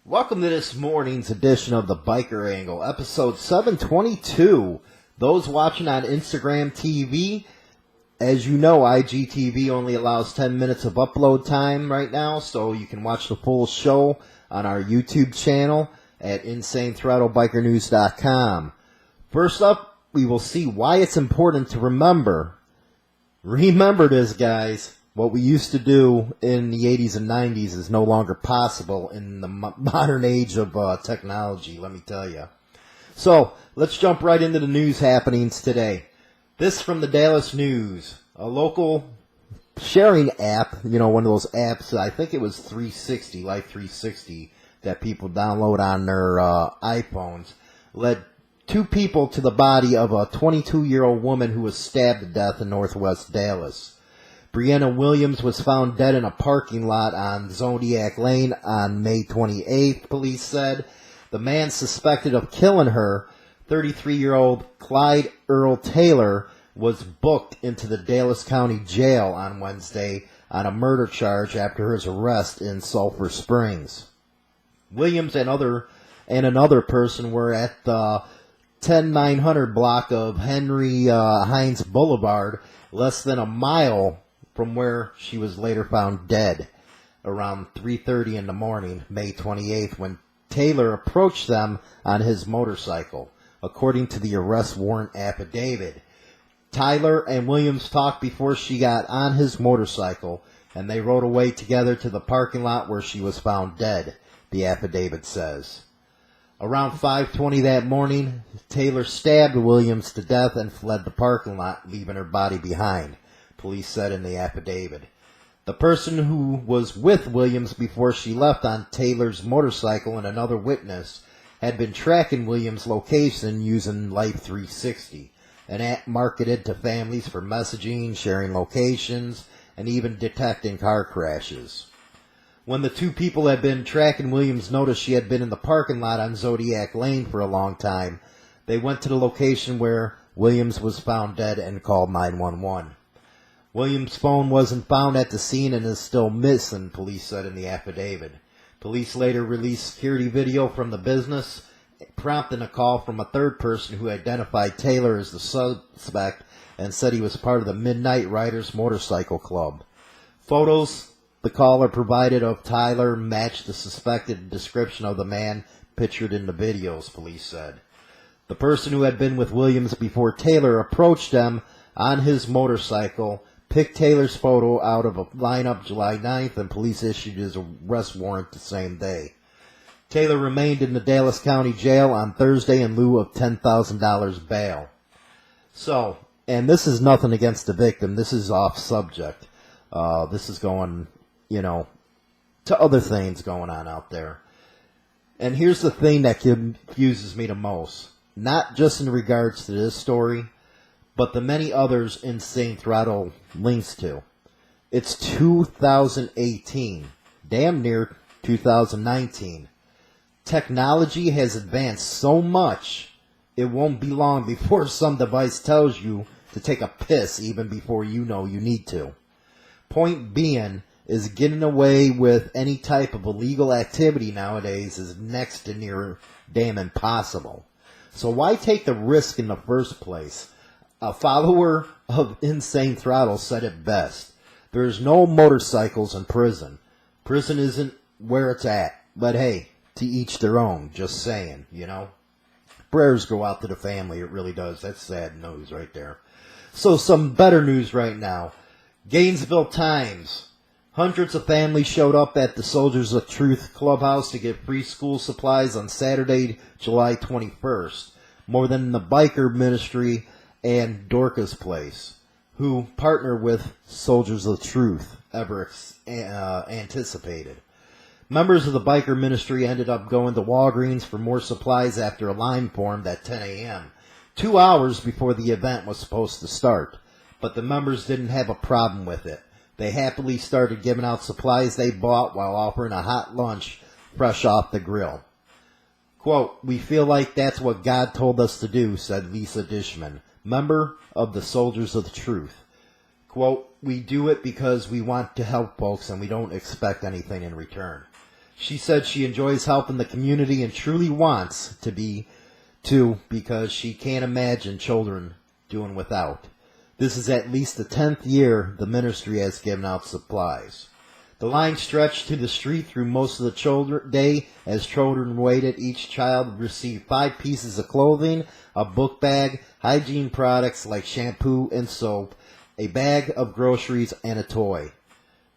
Welcome to this morning's edition of the Biker Angle, episode 722. Those watching on Instagram TV, as you know, IGTV only allows 10 minutes of upload time right now, so you can watch the full show on our YouTube channel at InsaneThrottleBikerNews.com. First up, we will see why it's important to remember this, guys. What we used to do in the 80s and 90s is no longer possible in the modern age of technology, let me tell you. So, let's jump right into the news happenings today. This from the Dallas News. A local sharing app, one of those apps, I think it was 360, Life 360, that people download on their iPhones, led two people to the body of a 22-year-old woman who was stabbed to death in northwest Dallas. Brianna Williams was found dead in a parking lot on Zodiac Lane on May 28th, police said. The man suspected of killing her, 33-year-old Clyde Earl Taylor, was booked into the Dallas County Jail on Wednesday on a murder charge after his arrest in Sulphur Springs. Williams and another person were at the 10900 block of Henry Hines Boulevard, less than a mile from where she was later found dead around 3:30 in the morning, May 28th, when Taylor approached them on his motorcycle, according to the arrest warrant affidavit. Tyler and Williams talked before she got on his motorcycle, and they rode away together to the parking lot where she was found dead, the affidavit says. Around 5:20 that morning, Taylor stabbed Williams to death and fled the parking lot, leaving her body behind, police said in the affidavit. The person who was with Williams before she left on Taylor's motorcycle and another witness had been tracking Williams' location using Life 360, an app marketed to families for messaging, sharing locations, and even detecting car crashes. When the two people had been tracking Williams noticed she had been in the parking lot on Zodiac Lane for a long time, they went to the location where Williams was found dead and called 911. Williams' phone wasn't found at the scene and is still missing, police said in the affidavit. Police later released security video from the business, prompting a call from a third person who identified Taylor as the suspect and said he was part of the Midnight Riders Motorcycle Club. Photos the caller provided of Tyler matched the suspected description of the man pictured in the videos, police said. The person who had been with Williams before Taylor approached them on his motorcycle, picked Taylor's photo out of a lineup July 9th, and police issued his arrest warrant the same day. Taylor remained in the Dallas County Jail on Thursday in lieu of $10,000 bail. So, and this is nothing against the victim. This is off subject. This is going, to other things going on out there. And here's the thing that confuses me the most. Not just in regards to this story, but the many others Insane Throttle links to. It's 2018, damn near 2019. Technology has advanced so much, it won't be long before some device tells you to take a piss even before you know you need to. Point being is getting away with any type of illegal activity nowadays is next to near damn impossible. So why take the risk in the first place? A follower of Insane Throttle said it best. There's no motorcycles in prison. Prison isn't where it's at. But hey, to each their own. Just saying, Prayers go out to the family. It really does. That's sad news right there. So some better news right now. Gainesville Times. Hundreds of families showed up at the Soldiers of Truth Clubhouse to get free school supplies on Saturday, July 21st. More than the Biker Ministry and Dorcas Place, who partner with Soldiers of Truth, ever anticipated. Members of the Biker Ministry ended up going to Walgreens for more supplies after a line formed at 10 a.m., 2 hours before the event was supposed to start. But the members didn't have a problem with it. They happily started giving out supplies they bought while offering a hot lunch fresh off the grill. Quote, "We feel like that's what God told us to do," said Lisa Dishman, member of the Soldiers of the Truth. Quote, "We do it because we want to help folks and we don't expect anything in return." She said she enjoys helping the community and truly wants to be too, because she can't imagine children doing without. This is at least the 10th year the ministry has given out supplies. The line stretched to the street through most of the day as children waited. Each child received 5 pieces of clothing, a book bag, hygiene products like shampoo and soap, a bag of groceries, and a toy.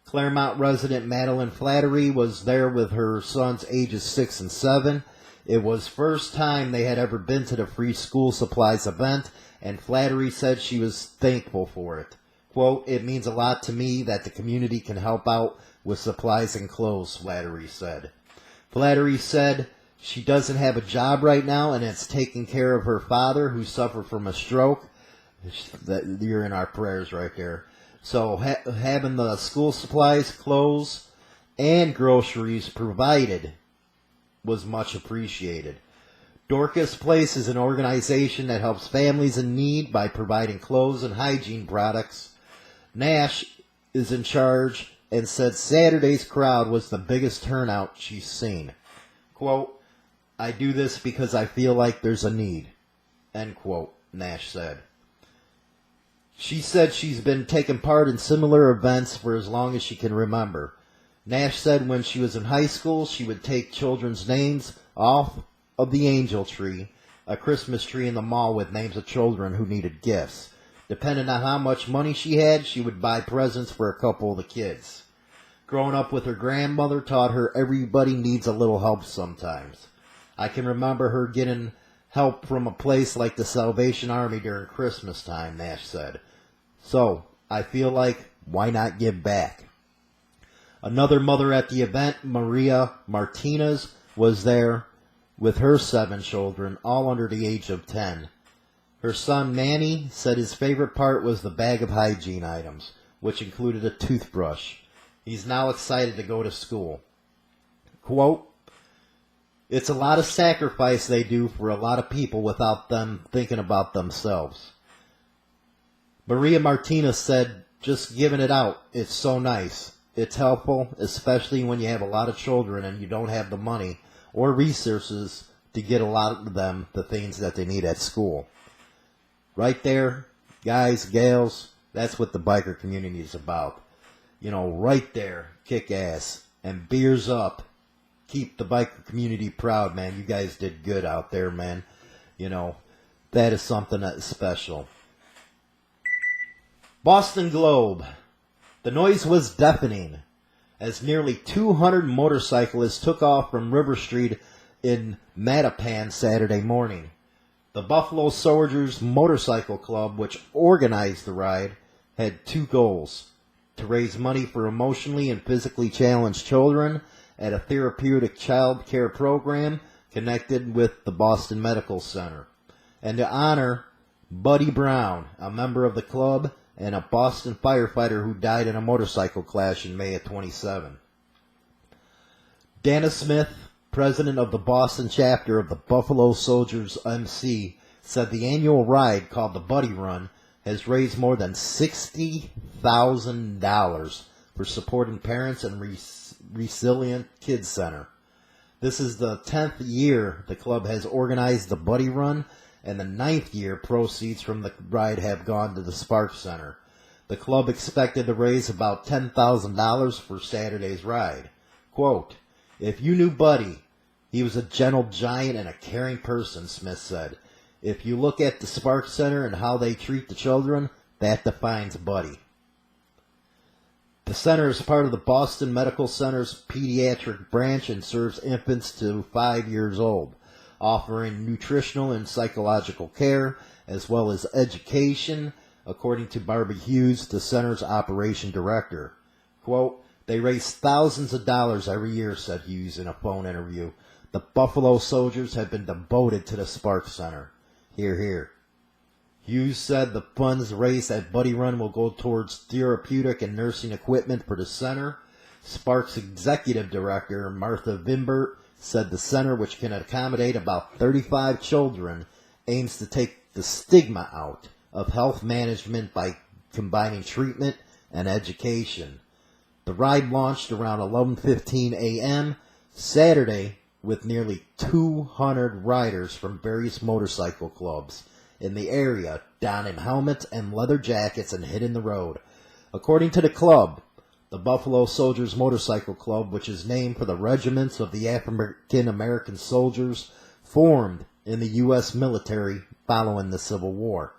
Claremont resident Madeline Flattery was there with her sons ages 6 and 7. It was first time they had ever been to the free school supplies event, and Flattery said she was thankful for it. Quote, "It means a lot to me that the community can help out with supplies and clothes," Flattery said. Flattery said she doesn't have a job right now and it's taking care of her father who suffered from a stroke. You're in our prayers right there. So having the school supplies, clothes, and groceries provided was much appreciated. Dorcas Place is an organization that helps families in need by providing clothes and hygiene products. Nash is in charge and said Saturday's crowd was the biggest turnout she's seen. Quote, "I do this because I feel like there's a need," end quote, Nash said. She said she's been taking part in similar events for as long as she can remember. Nash said when she was in high school, she would take children's names off of the angel tree, a Christmas tree in the mall with names of children who needed gifts. Depending on how much money she had, she would buy presents for a couple of the kids. Growing up with her grandmother taught her everybody needs a little help sometimes. I can remember her getting help from a place like the Salvation Army during Christmas time, Nash said. So, I feel like, why not give back? Another mother at the event, Maria Martinez, was there with her 7 children, all under the age of 10. Her son Manny said his favorite part was the bag of hygiene items, which included a toothbrush. He's now excited to go to school. Quote, "It's a lot of sacrifice they do for a lot of people without them thinking about themselves." Maria Martinez said, "Just giving it out, it's so nice. It's helpful, especially when you have a lot of children and you don't have the money or resources to get a lot of them the things that they need at school." Right there, guys, gals, that's what the biker community is about. You know, right there, kick ass. And beers up. Keep the biker community proud, man. You guys did good out there, man. You know, that is something that's special. Boston Globe. The noise was deafening as nearly 200 motorcyclists took off from River Street in Mattapan Saturday morning. The Buffalo Soldiers Motorcycle Club, which organized the ride, had 2 goals: to raise money for emotionally and physically challenged children at a therapeutic child care program connected with the Boston Medical Center, and to honor Buddy Brown, a member of the club and a Boston firefighter who died in a motorcycle crash in May of 27. Dana Smith, president of the Boston chapter of the Buffalo Soldiers MC, said the annual ride, called the Buddy Run, has raised more than $60,000 for supporting parents and Resilient Kids Center. This is the 10th year the club has organized the Buddy Run, and the 9th year proceeds from the ride have gone to the Spark Center. The club expected to raise about $10,000 for Saturday's ride. Quote, "If you knew Buddy, he was a gentle giant and a caring person," Smith said. "If you look at the Spark Center and how they treat the children, that defines Buddy." The center is part of the Boston Medical Center's pediatric branch and serves infants to 5 years old, offering nutritional and psychological care, as well as education, according to Barbie Hughes, the center's operation director. Quote, "They raise thousands of dollars every year," said Hughes in a phone interview. "The Buffalo Soldiers have been devoted to the Spark Center." Hear, hear. Hughes said the funds raised at Buddy Run will go towards therapeutic and nursing equipment for the center. Spark's executive director, Martha Vimbert, said the center, which can accommodate about 35 children, aims to take the stigma out of health management by combining treatment and education. The ride launched around 11:15 a.m., Saturday, with nearly 200 riders from various motorcycle clubs in the area donning helmets and leather jackets and hitting the road. According to the club, the Buffalo Soldiers Motorcycle Club, which is named for the regiments of the African American soldiers formed in the U.S. military following the Civil War,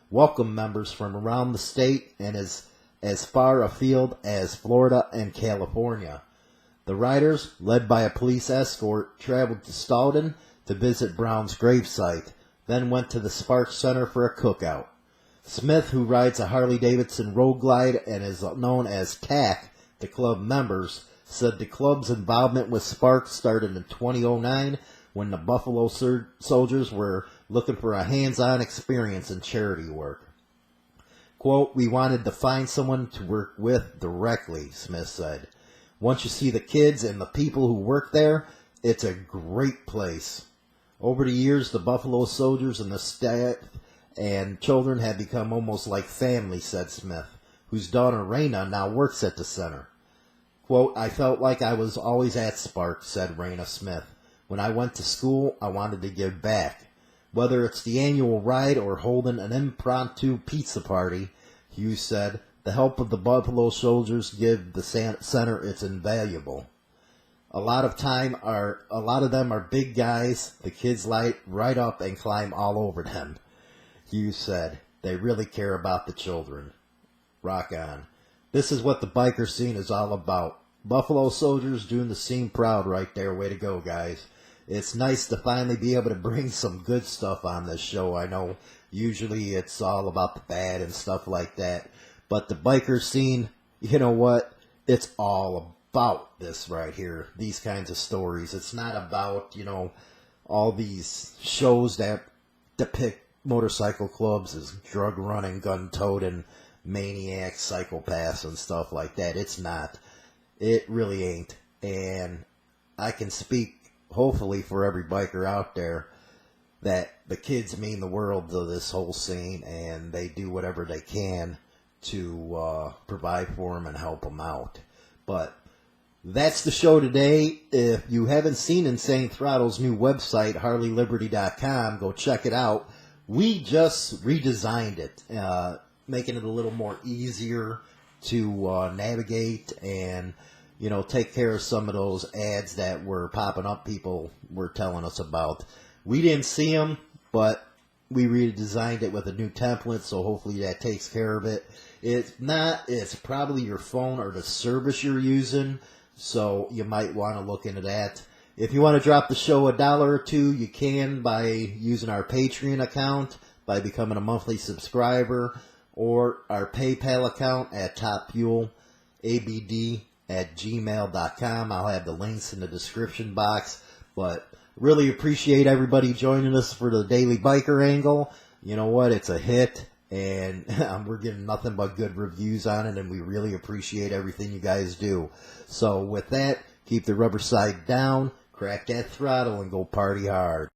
welcomed members from around the state and as far afield as Florida and California. The riders, led by a police escort, traveled to Stoughton to visit Brown's gravesite, then went to the Sparks Center for a cookout. Smith, who rides a Harley-Davidson Road Glide and is known as TAC to club members, said the club's involvement with Sparks started in 2009 when the Buffalo Soldiers were looking for a hands-on experience in charity work. Quote, "We wanted to find someone to work with directly," Smith said. "Once you see the kids and the people who work there, it's a great place." Over the years, the Buffalo Soldiers and the staff and children have become almost like family, said Smith, whose daughter Raina now works at the center. Quote, "I felt like I was always at Sparks," said Raina Smith. "When I went to school, I wanted to give back. Whether it's the annual ride or holding an impromptu pizza party," Hughes said, "the help of the Buffalo Soldiers give the center it's invaluable. A lot of them are big guys. The kids light right up and climb all over them," Hughes said. "They really care about the children. Rock on." This is what the biker scene is all about. Buffalo Soldiers doing the scene proud right there. Way to go, guys. It's nice to finally be able to bring some good stuff on this show. I know usually it's all about the bad and stuff like that. But the biker scene, you know what? It's all about this right here. These kinds of stories. It's not about, all these shows that depict motorcycle clubs as drug running, gun toting, maniacs, psychopaths, and stuff like that. It's not. It really ain't. And I can speak, hopefully, for every biker out there that the kids mean the world to this whole scene, and they do whatever they can to provide for them and help them out. But that's the show today. If you haven't seen Insane Throttle's new website, HarleyLiberty.com, go check it out. We just redesigned it, making it a little more easier to navigate and, take care of some of those ads that were popping up people were telling us about. We didn't see them, but we redesigned it with a new template, so hopefully that takes care of it. If not, it's probably your phone or the service you're using, so you might want to look into that. If you want to drop the show $1 or $2, you can by using our Patreon account, by becoming a monthly subscriber, or our PayPal account at topfuelabd@gmail.com. I'll have the links in the description box. But really appreciate everybody joining us for the Daily Biker Angle. You know what? It's a hit, and we're getting nothing but good reviews on it, and we really appreciate everything you guys do. So with that, keep the rubber side down, crack that throttle, and go party hard.